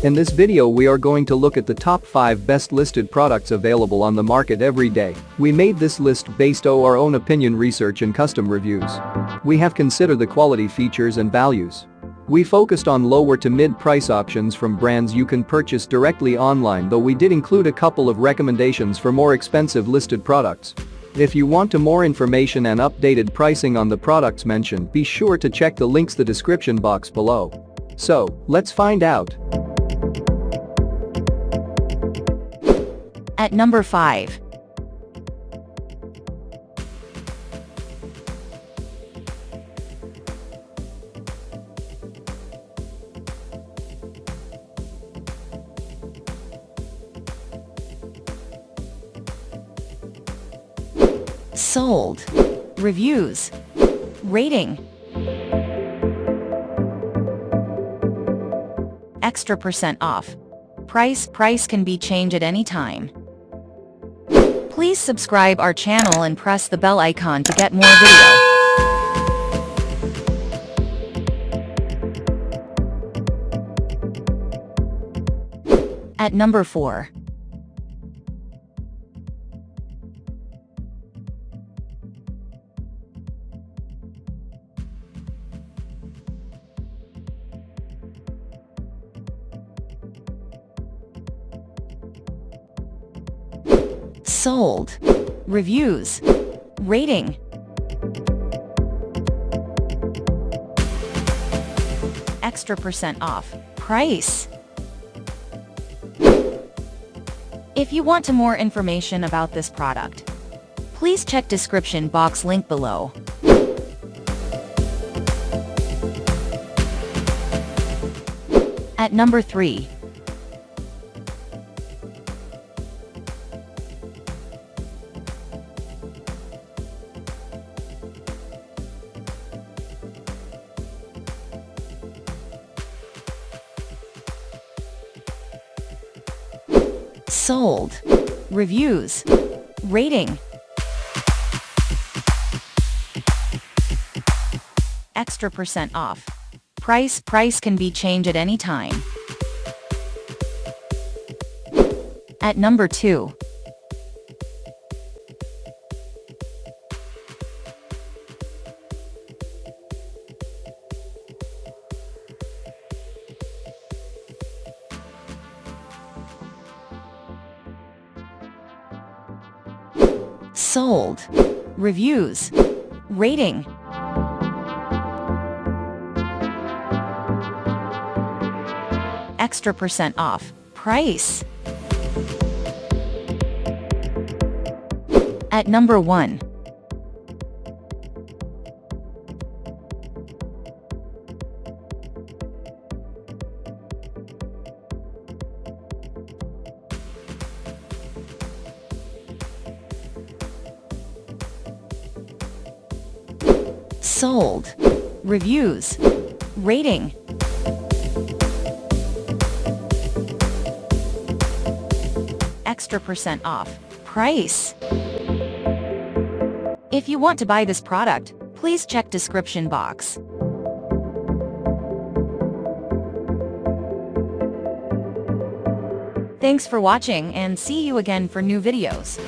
In this video we are going to look at the top 5 best listed products available on the market every day. We made this list based on our own opinion, research and custom reviews. We have considered the quality, features and values. We focused on lower to mid price options from brands you can purchase directly online, though we did include a couple of recommendations for more expensive listed products. If you want more information and updated pricing on the products mentioned, be sure to check the links in the description box below. So, let's find out. At number 5. Sold. Reviews. Rating. Extra % off. Price can be changed at any time. Please subscribe our channel and press the bell icon to get more video. At number 4. Sold. Reviews. Rating. Extra % off. Price. If you want more information about this product, please check description box link below. At number 3. Sold. Reviews. Rating. Extra % off. Price can be changed at any time. At number 2. Sold. Reviews. Rating. Extra % off. Price. At number 1. Sold. Reviews. Rating. Extra % off. Price. If you want to buy this product, please check description box. Thanks for watching and see you again for new videos.